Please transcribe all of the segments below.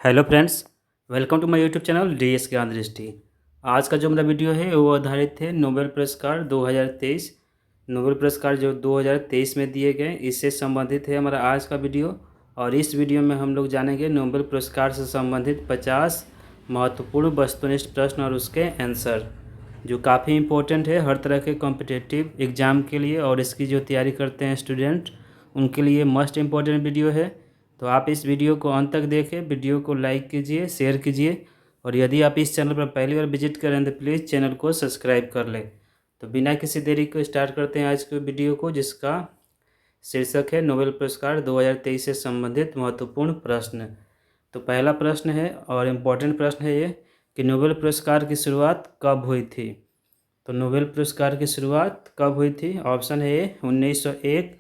Hello friends, welcome to my YouTube channel DS Gyan Drishti. आज का जो मेरा वीडियो है वो आधारित है नोबेल पुरस्कार 2023। नोबेल पुरस्कार जो 2023 में दिए गए इससे संबंधित है हमारा आज का वीडियो। और इस वीडियो में हम लोग जानेंगे नोबेल पुरस्कार से संबंधित 50 महत्वपूर्ण वस्तुनिष्ठ प्रश्न और उसके आंसर, जो काफ़ी इम्पोर्टेंट है हर तरह के कॉम्पिटिटिव एग्ज़ाम के लिए और इसकी जो तैयारी करते हैं स्टूडेंट उनके लिए मस्ट इम्पॉर्टेंट वीडियो है। तो आप इस वीडियो को अंत तक देखें, वीडियो को लाइक कीजिए, शेयर कीजिए, और यदि आप इस चैनल पर पहली बार विजिट करें तो प्लीज़ चैनल को सब्सक्राइब कर लें। तो बिना किसी देरी को स्टार्ट करते हैं आज के वीडियो को, जिसका शीर्षक है नोबेल पुरस्कार 2023 से संबंधित महत्वपूर्ण प्रश्न। तो पहला प्रश्न है और इम्पोर्टेंट प्रश्न है ये कि नोबेल पुरस्कार की शुरुआत कब हुई थी। तो नोबेल पुरस्कार की शुरुआत कब हुई थी? ऑप्शन है ए 1901,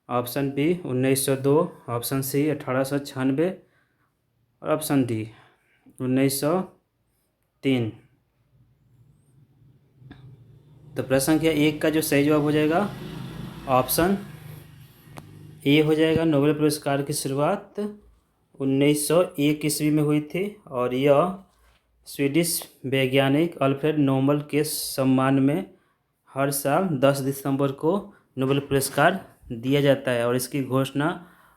ऑप्शन बी 1902, ऑप्शन सी 1896 और ऑप्शन डी 1903। तो प्रश्न संख्या 1 का जो सही जवाब हो जाएगा ऑप्शन ए हो जाएगा। नोबेल पुरस्कार की शुरुआत 1901 ईस्वी में हुई थी और यह स्वीडिश वैज्ञानिक अल्फ्रेड नोबेल के सम्मान में हर साल 10 दिसंबर को नोबेल पुरस्कार दिया जाता है और इसकी घोषणा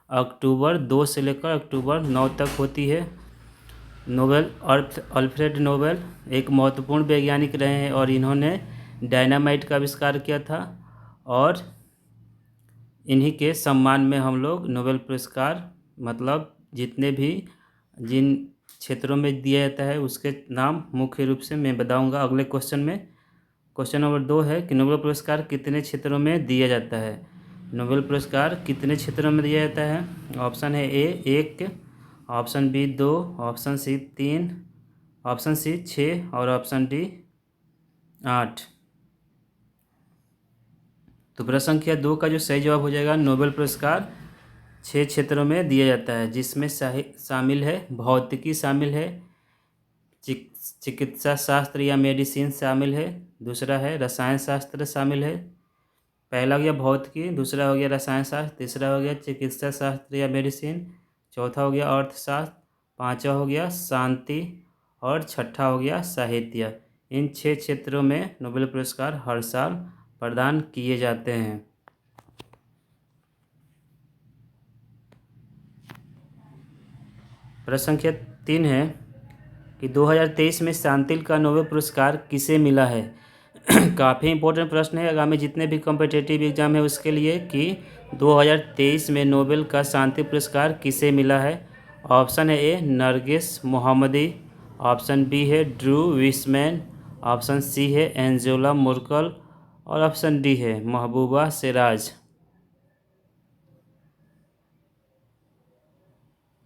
अक्टूबर 2 से लेकर अक्टूबर 9 तक होती है। नोबेल अल्फ्रेड नोबेल एक महत्वपूर्ण वैज्ञानिक रहे हैं और इन्होंने डायनामाइट का आविष्कार किया था और इन्हीं के सम्मान में हम लोग नोबेल पुरस्कार मतलब जितने भी जिन क्षेत्रों में दिया जाता है उसके नाम मुख्य रूप से मैं बताऊंगा अगले क्वेश्चन में। क्वेश्चन नंबर 2 है कि नोबेल पुरस्कार कितने क्षेत्रों में दिया जाता है। नोबेल पुरस्कार कितने क्षेत्रों में दिया जाता है? ऑप्शन है A 1, option B 2, option C 3, option C 6 और ऑप्शन डी 8। तो प्रश्न संख्या 2 का जो सही जवाब हो जाएगा नोबेल पुरस्कार 6 क्षेत्रों में दिया जाता है, जिसमें शामिल है भौतिकी, शामिल है चिकित्सा शास्त्र या मेडिसिन शामिल है, दूसरा है रसायन शास्त्र शामिल है। पहला हो गया भौतिकी, दूसरा हो गया रसायन शास्त्र, तीसरा हो गया चिकित्सा शास्त्र या मेडिसिन, चौथा हो गया अर्थशास्त्र, पांचवा हो गया शांति और छठा हो गया साहित्य। इन 6 क्षेत्रों में नोबेल पुरस्कार हर साल प्रदान किए जाते हैं। प्रश्न संख्या 3 है कि 2023 में शांति का नोबेल पुरस्कार किसे मिला है। काफ़ी इंपॉर्टेंट प्रश्न है आगामी जितने भी कॉम्पिटिटिव एग्जाम है उसके लिए कि 2023 में नोबेल का शांति पुरस्कार किसे मिला है। ऑप्शन है ए नरगिस मोहम्मदी, ऑप्शन बी है ड्रू विस्मैन, ऑप्शन सी है एंजेला मुर्कल और ऑप्शन डी है महबूबा सिराज।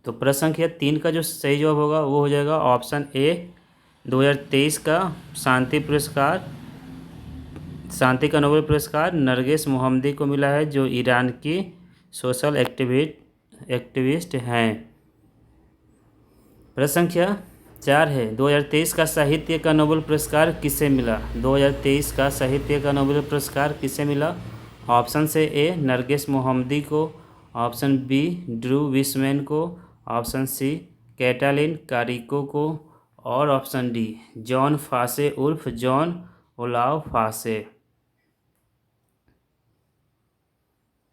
तो प्रश्न संख्या 3 का जो सही जवाब होगा वो हो जाएगा ऑप्शन ए 2023 का शांति का नोबेल पुरस्कार नरगिस मोहम्मदी को मिला है, जो ईरान की सोशल एक्टिविस्ट हैं। प्रश्न संख्या 4 है 2023 का साहित्य का नोबेल पुरस्कार किसे मिला। 2023 का साहित्य का नोबेल पुरस्कार किसे मिला? ऑप्शन से ए नरगिस मोहम्मदी को, ऑप्शन बी ड्रू विस्मैन को, ऑप्शन सी कैटालिन कारिको को और ऑप्शन डी जॉन फासे उर्फ जॉन ओलाव फासे।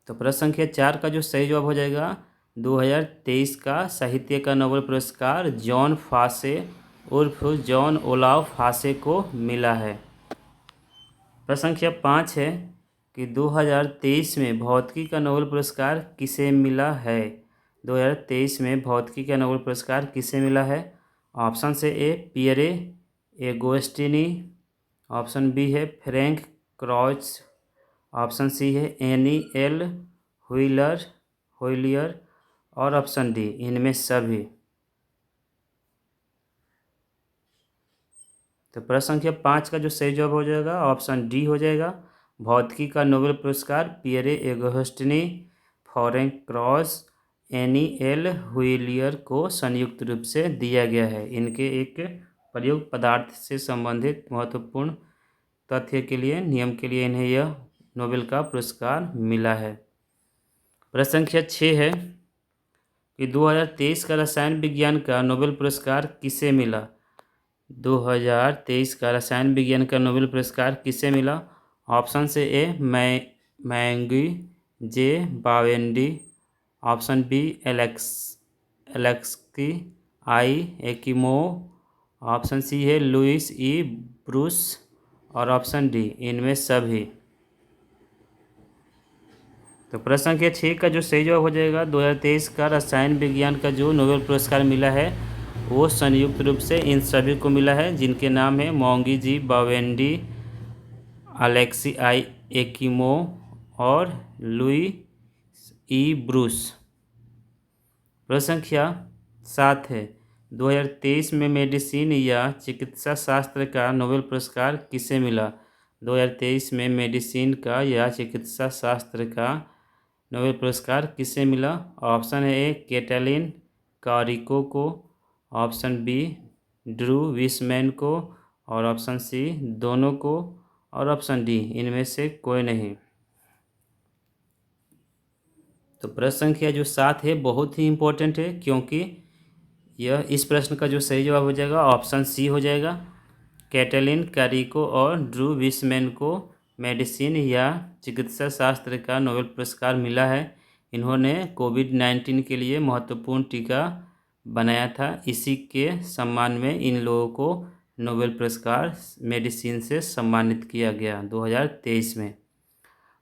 तो प्रश्न संख्या 4 का जो सही जवाब हो जाएगा 2023 का साहित्य का नोबेल पुरस्कार जॉन फासे उर्फ जॉन ओलाव फासे को मिला है। प्रश्न संख्या 5 है कि 2023 में भौतिकी का नोबेल पुरस्कार किसे मिला है। 2023 में भौतिकी का नोबेल पुरस्कार किसे मिला है? ऑप्शन से ए पियरे एगोस्टिनी, ऑप्शन बी है फ्रैंक क्राउच, ऑप्शन सी है एनी एल हुइलियर और ऑप्शन डी इनमें सभी। तो प्रश्न संख्या 5 का जो सही जवाब हो जाएगा ऑप्शन डी हो जाएगा। भौतिकी का नोबेल पुरस्कार Pierre Agostini, Frank Krausz, Anne L'Huillier को संयुक्त रूप से दिया गया है। इनके एक प्रयुक्त पदार्थ से संबंधित महत्वपूर्ण तथ्य के लिए, नियम के लिए इन्हें यह नोबेल का पुरस्कार मिला है। प्रश्न संख्या 6 है कि 2023 का रसायन विज्ञान का नोबेल पुरस्कार किसे मिला। 2023 का रसायन विज्ञान का नोबेल पुरस्कार किसे मिला। ऑप्शन से ए मैंगी जे बावेंडी, ऑप्शन बी एलेक्सकी आई एकिमो, ऑप्शन सी है लुइस ई ब्रूस और ऑप्शन डी इनमें सभी। तो प्रश्न संख्या 6 का जो सही जवाब हो जाएगा 2023 का रसायन विज्ञान का जो नोबेल पुरस्कार मिला है वो संयुक्त रूप से इन सभी को मिला है, जिनके नाम है मोंगी जी बावेंडी, अलेक्सी आई एकिमो और लुई ई ब्रूस। प्रश्न संख्या 7 है 2023 में मेडिसिन या चिकित्सा शास्त्र का नोबेल पुरस्कार किसे मिला। 2023 में मेडिसिन का या चिकित्सा शास्त्र का नोबेल पुरस्कार किसे मिला। ऑप्शन है ए कैटलिन कारिको को, ऑप्शन बी ड्रू विसमैन को और ऑप्शन सी दोनों को और ऑप्शन डी इनमें से कोई नहीं। तो प्रश्न संख्या जो 7 है बहुत ही इम्पोर्टेंट है, क्योंकि यह इस प्रश्न का जो सही जवाब हो जाएगा ऑप्शन सी हो जाएगा। कैटलिन कारिको और ड्रू विसमैन को मेडिसिन या चिकित्सा शास्त्र का नोबेल पुरस्कार मिला है। इन्होंने कोविड-19 के लिए महत्वपूर्ण टीका बनाया था। इसी के सम्मान में इन लोगों को नोबेल पुरस्कार मेडिसिन से सम्मानित किया गया 2023 में।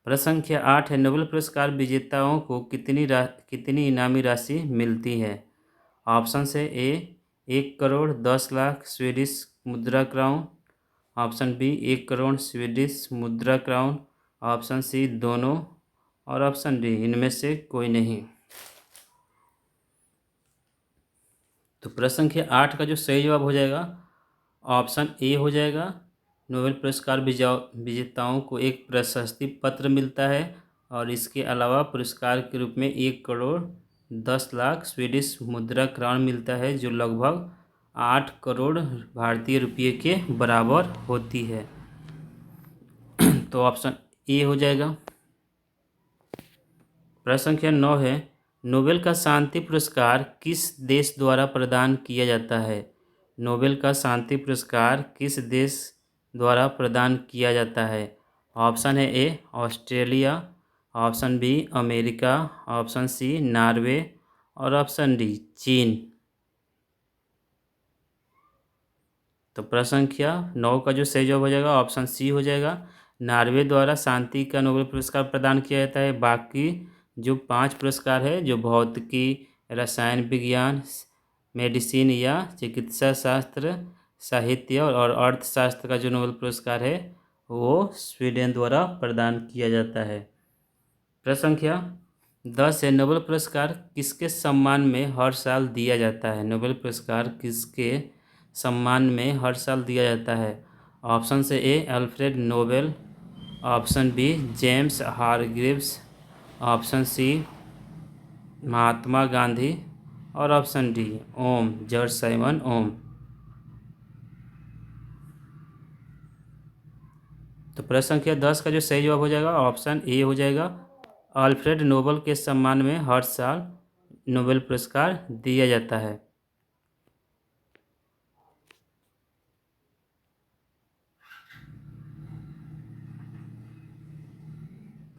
प्रश्न संख्या 8 है नोबेल पुरस्कार विजेताओं को कितनी इनामी राशि मिलती है। ऑप्शन से ए 1 करोड़ 10 लाख स्वीडिश मुद्रा crown, option B 1 crore Swedish मुद्रा क्राउन, ऑप्शन सी दोनों और ऑप्शन डी इनमें से कोई नहीं। तो प्रश्न संख्या 8 का जो सही जवाब हो जाएगा ऑप्शन ए हो जाएगा। नोबेल पुरस्कार विजेताओं को एक प्रशस्ति पत्र मिलता है और इसके अलावा पुरस्कार के रूप में 1 करोड़ 10 लाख स्वीडिश मुद्रा क्राउन मिलता है, जो लगभग 8 करोड़ भारतीय रुपये के बराबर होती है। तो ऑप्शन ए हो जाएगा। प्रश्न संख्या 9 है नोबेल का शांति पुरस्कार किस देश द्वारा प्रदान किया जाता है। नोबेल का शांति पुरस्कार किस देश द्वारा प्रदान किया जाता है। ऑप्शन है A Australia, option B America, option C Norway और ऑप्शन डी चीन। तो प्रश्न संख्या 9 का जो सही जवाब हो जाएगा ऑप्शन सी हो जाएगा। नॉर्वे द्वारा शांति का नोबेल पुरस्कार प्रदान किया जाता है। बाकी जो 5 पुरस्कार है, जो भौतिकी, रसायन विज्ञान, मेडिसिन या चिकित्सा शास्त्र, साहित्य और अर्थशास्त्र का जो नोबेल पुरस्कार है वो स्वीडन द्वारा प्रदान किया जाता है। प्रश्न संख्या 10 है नोबेल पुरस्कार किसके सम्मान में हर साल दिया जाता है। नोबेल पुरस्कार किसके सम्मान में हर साल दिया जाता है। ऑप्शन से A Alfred Nobel, option B James Hargreaves, option C Mahatma Gandhi और option D Ohm George Simon Ohm. तो प्रश्न संख्या 10 का जो सही जवाब हो जाएगा ऑप्शन ए हो जाएगा। अल्फ्रेड नोबेल के सम्मान में हर साल नोबेल पुरस्कार दिया जाता है।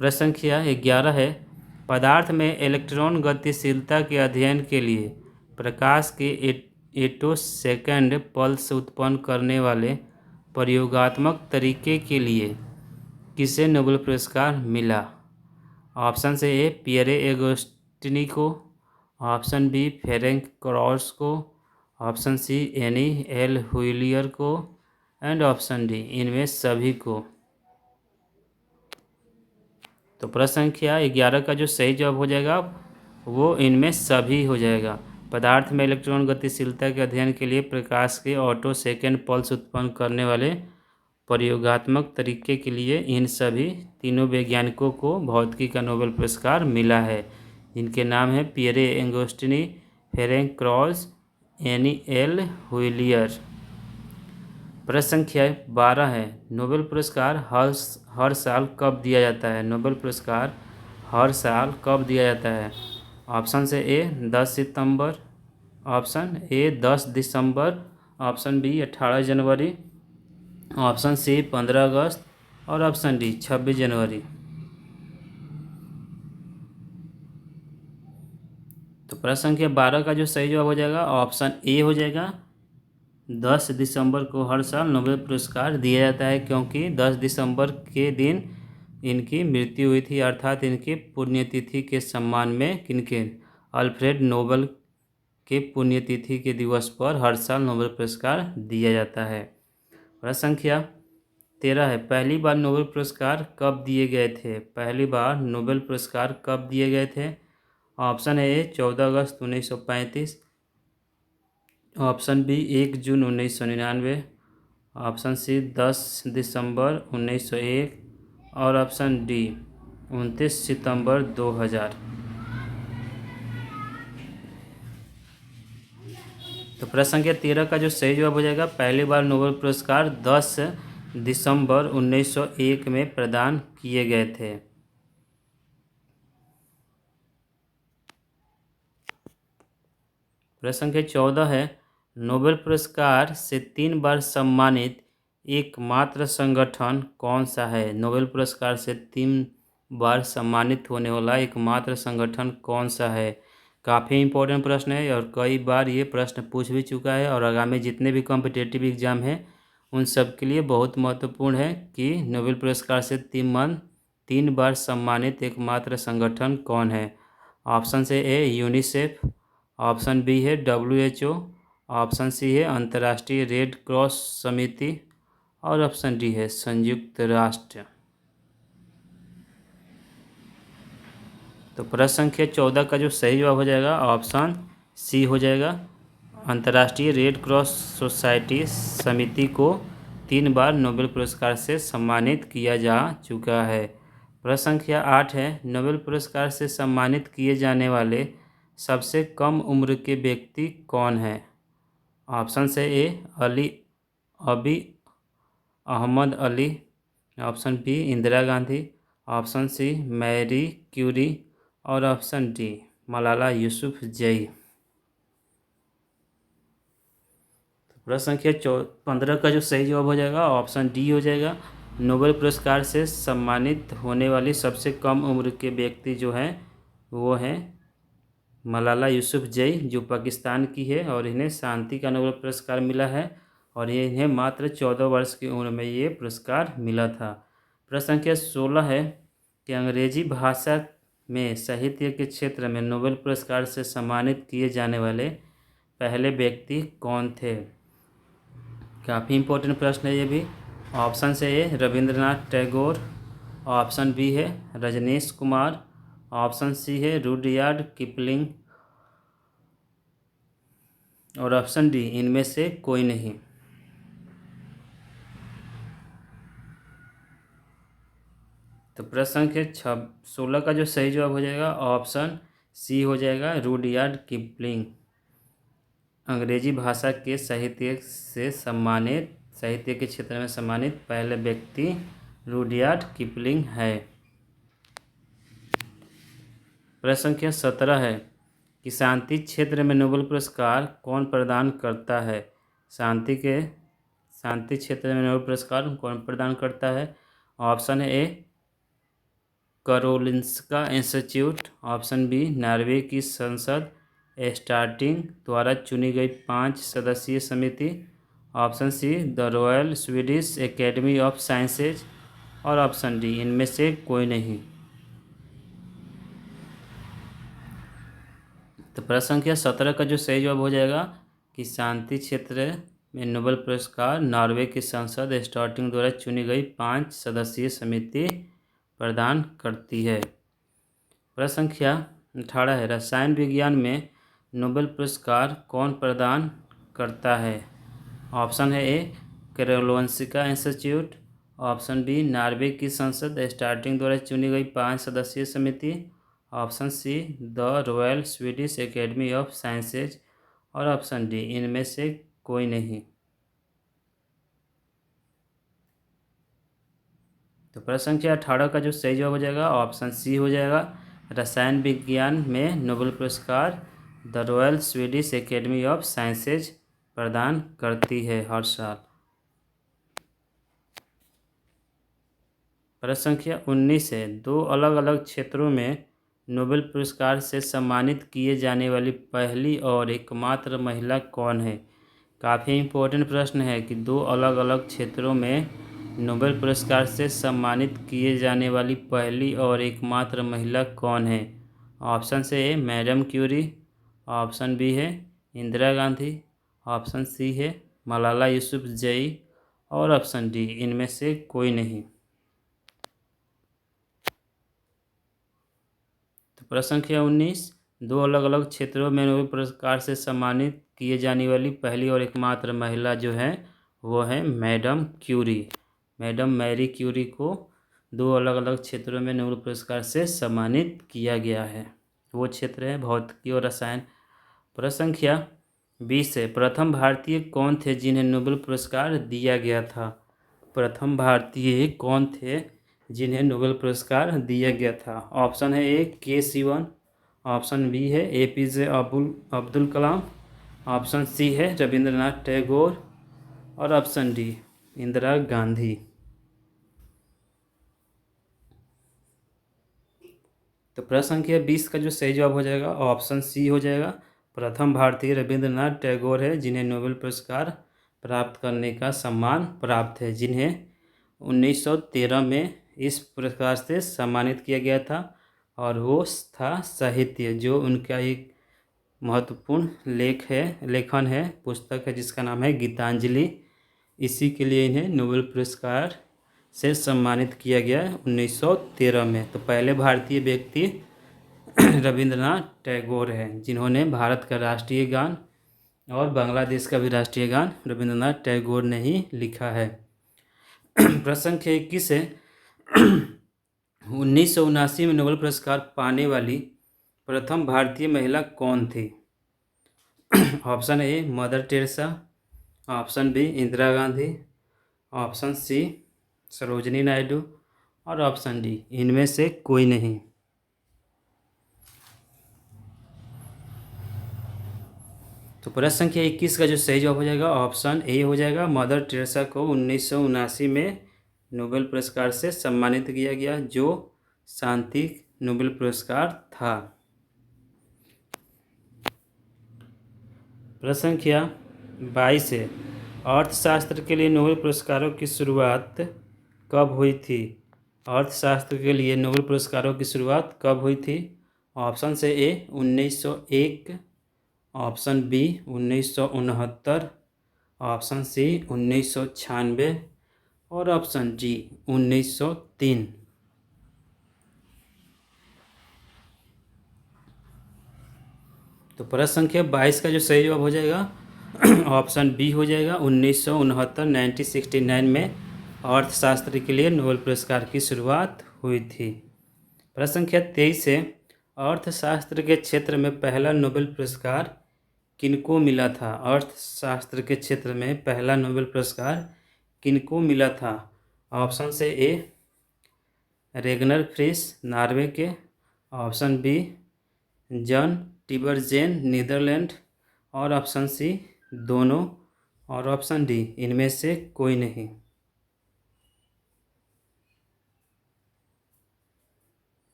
प्रश्न संख्या 11 है पदार्थ में इलेक्ट्रॉन गतिशीलता के अध्ययन के लिए प्रकाश के एटोसेकंड पल्स उत्पन्न करने वाले प्रयोगात्मक तरीके के लिए किसे नोबेल पुरस्कार मिला। ऑप्शन से ए पियरे एगोस्टिनी को, ऑप्शन बी फेरेंक क्रॉस को, option see any L'Huillier को एंड ऑप्शन डी इनमें सभी को। तो प्रश्न संख्या 11 का जो सही जवाब हो जाएगा वो इनमें सभी हो जाएगा। पदार्थ में इलेक्ट्रॉन गतिशीलता के अध्ययन के लिए प्रकाश के ऑटो सेकेंड पल्स उत्पन्न करने वाले प्रयोगात्मक तरीके के लिए इन सभी तीनों वैज्ञानिकों को भौतिकी का नोबेल पुरस्कार मिला है, जिनके नाम है Pierre Agostini, Ferenc Krausz, Anne L'Huillier. प्रश्न संख्या 12 है नोबेल पुरस्कार हर साल कब दिया जाता है। नोबेल पुरस्कार हर साल कब दिया जाता है। ऑप्शन से ए 10 सितंबर, ऑप्शन ए 10 दिसंबर, ऑप्शन बी 18 जनवरी, ऑप्शन सी 15 अगस्त और ऑप्शन डी 26 जनवरी। तो प्रश्न संख्या 12 का जो सही जवाब हो जाएगा ऑप्शन ए हो जाएगा। 10 दिसंबर को हर साल नोबेल पुरस्कार दिया जाता है, क्योंकि 10 दिसंबर के दिन इनकी मृत्यु हुई थी, अर्थात इनकी पुण्यतिथि के सम्मान में किनके अल्फ्रेड नोबेल के पुण्यतिथि के दिवस पर हर साल नोबेल पुरस्कार दिया जाता है। प्रश्न संख्या 13 है, पहली बार नोबेल पुरस्कार कब दिए गए थे? पहली बार नोबेल पुरस्कार कब दिए गए थे? ऑप्शन ए 14 अगस्त 1935, ऑप्शन बी 1 जून 1999, ऑप्शन सी 10 दिसंबर 1901 और ऑप्शन डी 29 सितंबर 2000। तो प्रश्न संख्या 13 का जो सही जवाब हो जाएगा पहली बार नोबेल पुरस्कार 10 दिसंबर 1901 में प्रदान किए गए थे। प्रश्न संख्या 14 है, नोबेल पुरस्कार से 3 बार सम्मानित एकमात्र संगठन कौन सा है? नोबेल पुरस्कार से 3 बार सम्मानित होने वाला एकमात्र संगठन कौन सा है? काफ़ी इम्पोर्टेंट प्रश्न है और कई बार ये प्रश्न पूछ भी चुका है और आगामी जितने भी कॉम्पिटिटिव एग्जाम हैं उन सब के लिए बहुत महत्वपूर्ण है कि नोबेल पुरस्कार से 3 बार सम्मानित एकमात्र संगठन कौन है। ऑप्शन से ए यूनिसेफ, ऑप्शन बी है WHO, ऑप्शन सी है अंतर्राष्ट्रीय रेड क्रॉस समिति और ऑप्शन डी है संयुक्त राष्ट्र। तो प्रश्न संख्या 14 का जो सही जवाब हो जाएगा ऑप्शन सी हो जाएगा। अंतर्राष्ट्रीय रेड क्रॉस सोसाइटी समिति को 3 बार नोबेल पुरस्कार से सम्मानित किया जा चुका है। प्रश्न संख्या 8 है, नोबेल पुरस्कार से सम्मानित किए जाने वाले सबसे कम उम्र के व्यक्ति कौन है? ऑप्शन से A Abiy Ahmed Ali, option B Indira Gandhi, option C Marie Curie और ऑप्शन डी मलाला यूसुफजई। प्रश्न संख्या 15 का जो सही जवाब हो जाएगा ऑप्शन डी हो जाएगा। नोबेल पुरस्कार से सम्मानित होने वाली सबसे कम उम्र के व्यक्ति जो हैं वो हैं मलाला यूसुफजई, जो पाकिस्तान की है और इन्हें शांति का नोबेल पुरस्कार मिला है और ये इन्हें मात्र 14 वर्ष की उम्र में ये पुरस्कार मिला था। प्रश्न संख्या 16 है कि अंग्रेजी भाषा में साहित्य के क्षेत्र में नोबेल पुरस्कार से सम्मानित किए जाने वाले पहले व्यक्ति कौन थे? काफ़ी इम्पोर्टेंट प्रश्न है ये भी। ऑप्शन से ए रविंद्रनाथ टैगोर, ऑप्शन बी है रजनीश कुमार, ऑप्शन सी है रुडयार्ड किपलिंग और ऑप्शन डी इनमें से कोई नहीं। तो प्रश्न संख्या 16 का जो सही जवाब हो जाएगा ऑप्शन सी हो जाएगा, रुडयार्ड किपलिंग। अंग्रेजी भाषा के साहित्य के क्षेत्र में सम्मानित पहले व्यक्ति रुडयार्ड किपलिंग है। प्रश्न संख्या 17 है कि शांति क्षेत्र में नोबेल पुरस्कार कौन प्रदान करता है? शांति क्षेत्र में नोबेल पुरस्कार कौन प्रदान करता है? Option A Karolinska institute, option B Norway की संसद स्टार्टिंग द्वारा चुनी गई 5 सदस्यीय समिति, option C the royal Swedish academy of sciences और ऑप्शन डी इनमें से कोई नहीं। तो प्रश्न संख्या 17 का जो सही जवाब हो जाएगा कि शांति क्षेत्र में नोबेल पुरस्कार नॉर्वे की संसद स्टार्टिंग द्वारा चुनी गई 5 सदस्यीय समिति प्रदान करती है। प्रश्न संख्या 18 है, रसायन विज्ञान में नोबेल पुरस्कार कौन प्रदान करता है? ऑप्शन है A Karolinska institute, option B Norway की संसद स्टार्टिंग द्वारा चुनी गई 5 सदस्यीय समिति, option C the royal Swedish academy of sciences और ऑप्शन डी इनमें से कोई नहीं। तो प्रश्न संख्या 18 का जो सही जवाब हो जाएगा ऑप्शन सी हो जाएगा। रसायन विज्ञान में नोबेल पुरस्कार the royal Swedish academy of sciences प्रदान करती है हर साल। प्रश्न संख्या 19 है, दो अलग अलग क्षेत्रों में नोबेल पुरस्कार से सम्मानित किए जाने वाली पहली और एकमात्र महिला कौन है। काफ़ी इम्पोर्टेंट प्रश्न है कि दो अलग अलग क्षेत्रों में नोबेल पुरस्कार से सम्मानित किए जाने वाली पहली और एकमात्र महिला कौन है। ऑप्शन से ए मैडम क्यूरी, ऑप्शन बी है इंदिरा गांधी, ऑप्शन सी है मलाला यूसुफजई और ऑप्शन डी इनमें से कोई नहीं। तो प्रश्न संख्या 19, दो अलग अलग क्षेत्रों में नोबेल पुरस्कार से सम्मानित किए जाने वाली पहली और एकमात्र महिला जो है वो है madam Curie. Madam Marie Curie को दो अलग अलग क्षेत्रों में नोबेल पुरस्कार से सम्मानित किया गया है। वो क्षेत्र है भौतिकी और रसायन। प्रश्न संख्या 20 है, प्रथम भारतीय कौन थे जिन्हें नोबेल पुरस्कार दिया गया था। प्रथम भारतीय कौन थे जिन्हें नोबेल पुरस्कार दिया गया था। ऑप्शन है ए के सिवन, ऑप्शन बी है APJ Abdul Kalam, option C है रविंद्रनाथ टैगोर और ऑप्शन डी इंदिरा गांधी। तो प्रश्न संख्या 20 का जो सही जवाब हो जाएगा ऑप्शन सी हो जाएगा। प्रथम भारतीय रविंद्रनाथ टैगोर है जिन्हें नोबेल पुरस्कार प्राप्त करने का सम्मान प्राप्त है, जिन्हें 1913 में इस पुरस्कार से सम्मानित किया गया था और वो था साहित्य, जो उनका एक महत्वपूर्ण लेखन है, पुस्तक है जिसका नाम है गीतांजलि। इसी के लिए इन्हें नोबेल पुरस्कार से सम्मानित किया गया 1913 में। तो पहले भारतीय व्यक्ति रविंद्रनाथ टैगोर हैं जिन्होंने भारत का राष्ट्रीय गान और बांग्लादेश का भी राष्ट्रीय गान रविंद्रनाथ टैगोर ने ही लिखा है। प्रश्न संख्या 21 है, 1979 में नोबेल पुरस्कार पाने वाली प्रथम भारतीय महिला कौन थी। Option A mother Teresa, option B Indira Gandhi, option C Sarojini Naidu और ऑप्शन डी इनमें से कोई नहीं। तो प्रश्न संख्या 21 का जो सही जवाब हो जाएगा ऑप्शन ए हो जाएगा। मदर टेरेसा को 1979 में नोबेल पुरस्कार से सम्मानित किया गया, जो शांति नोबेल पुरस्कार था। प्रश्न संख्या 22 है, अर्थशास्त्र के लिए नोबेल पुरस्कारों की शुरुआत कब हुई थी। अर्थशास्त्र के लिए नोबेल पुरस्कारों की शुरुआत कब हुई थी। ऑप्शन से ए 1901, ऑप्शन बी 1969, ऑप्शन सी 1996 और ऑप्शन डी 1903। तो प्रश्न संख्या 22 का जो सही जवाब हो जाएगा ऑप्शन बी हो जाएगा। 1969 1969 में अर्थशास्त्र के लिए नोबेल पुरस्कार की शुरुआत हुई थी। प्रश्न संख्या 23 है, अर्थशास्त्र के क्षेत्र में पहला नोबेल पुरस्कार किनको मिला था। अर्थशास्त्र के क्षेत्र में पहला नोबेल पुरस्कार किनको मिला था। ऑप्शन से ए रेगनर फ्रिस नॉर्वे के, ऑप्शन बी जॉन टिबरजेन नीदरलैंड और ऑप्शन सी दोनों और ऑप्शन डी इनमें से कोई नहीं।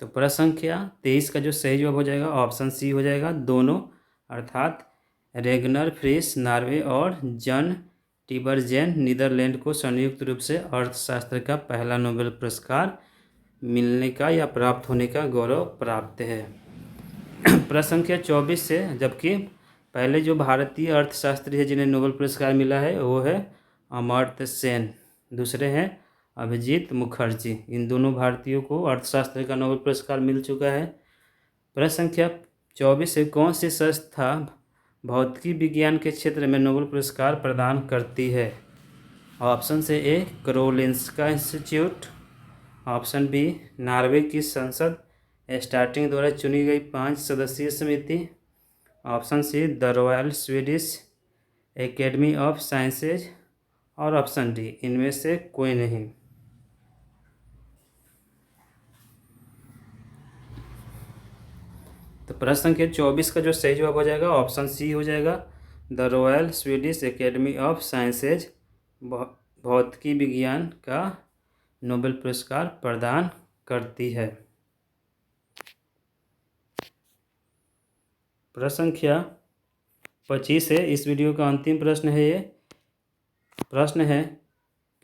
तो प्रश्न संख्या 23 का जो सही जवाब हो जाएगा ऑप्शन सी हो जाएगा, दोनों, अर्थात रेगनर फ्रिस नॉर्वे और जॉन टिबरजेन नीदरलैंड को संयुक्त रूप से अर्थशास्त्र का पहला नोबेल पुरस्कार मिलने का या प्राप्त होने का गौरव प्राप्त है। प्रश्न संख्या 24 से, जबकि पहले जो भारतीय अर्थशास्त्री है जिन्हें नोबेल पुरस्कार मिला है वो है अमर्त्य सेन, दूसरे हैं अभिजीत मुखर्जी। इन दोनों भारतीयों को अर्थशास्त्र का नोबेल पुरस्कार मिल चुका है। प्रश्न संख्या 24 से, कौन सी संस्था भौतिकी विज्ञान के क्षेत्र में नोबेल पुरस्कार प्रदान करती है। ऑप्शन से A Karolinska institute, option B Norway की संसद स्टार्टिंग द्वारा चुनी गई 5 सदस्यीय समिति, option C the royal Swedish academy of sciences और ऑप्शन डी इनमें से कोई नहीं। तो प्रश्न संख्या 24 का जो सही जवाब हो जाएगा ऑप्शन सी हो जाएगा। The royal Swedish academy of sciences भौतिकी विज्ञान का नोबेल पुरस्कार प्रदान करती है। प्रश्न संख्या 25 है, इस वीडियो का अंतिम प्रश्न है। ये प्रश्न है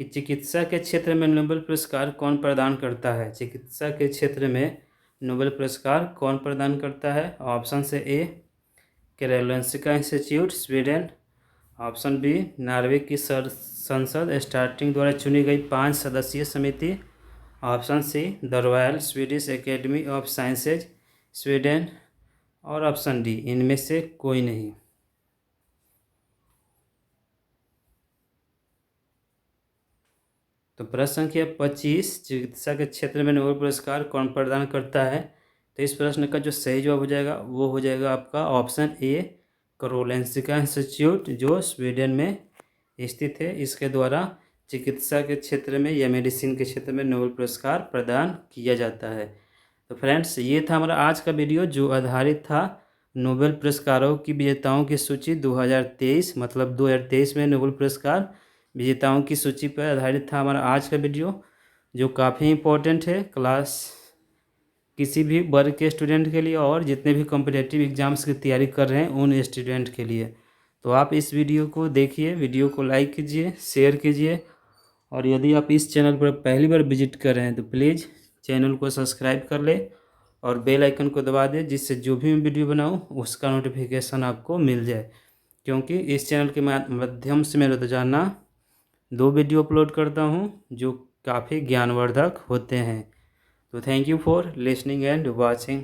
कि चिकित्सा के क्षेत्र में नोबेल पुरस्कार कौन प्रदान करता है। चिकित्सा के क्षेत्र में नोबेल पुरस्कार कौन प्रदान करता है। ऑप्शन से A Karolinska Institute Sweden, option B Norway की संसद स्टार्टिंग द्वारा चुनी गई 5 सदस्यीय समिति, option C the royal Swedish academy of Sciences Sweden, और ऑप्शन डी इनमें से कोई नहीं। तो प्रश्न संख्या 25 चिकित्सा के क्षेत्र में नोबेल पुरस्कार कौन प्रदान करता है। तो इस प्रश्न का जो सही जवाब हो जाएगा वो हो जाएगा आपका ऑप्शन ए कैरोलिंस्का इंस्टीट्यूट, जो स्वीडन में स्थित है। इसके द्वारा चिकित्सा के क्षेत्र में या मेडिसिन के क्षेत्र में नोबेल पुरस्कार प्रदान किया जाता है। तो फ्रेंड्स, ये था हमारा आज का वीडियो जो आधारित था नोबेल पुरस्कारों की विजेताओं की सूची 2023, मतलब 2023 में नोबेल पुरस्कार विजेताओं की सूची पर आधारित था हमारा आज का वीडियो, जो काफ़ी इम्पोर्टेंट है क्लास किसी भी वर्ग के स्टूडेंट के लिए और जितने भी कॉम्पिटिटिव एग्ज़ाम्स की तैयारी कर रहे हैं उन स्टूडेंट के लिए। तो आप इस वीडियो को देखिए, वीडियो को लाइक कीजिए, शेयर कीजिए, और यदि आप इस चैनल पर पहली बार विजिट कर रहे हैं तो प्लीज़ चैनल को सब्सक्राइब कर ले और बेल आइकन को दबा दें, जिससे जो भी मैं वीडियो बनाऊँ उसका नोटिफिकेशन आपको मिल जाए। क्योंकि इस चैनल के माध्यम से मैं रोजाना 2 वीडियो अपलोड करता हूँ जो काफ़ी ज्ञानवर्धक होते हैं। तो thank you for listening and watching.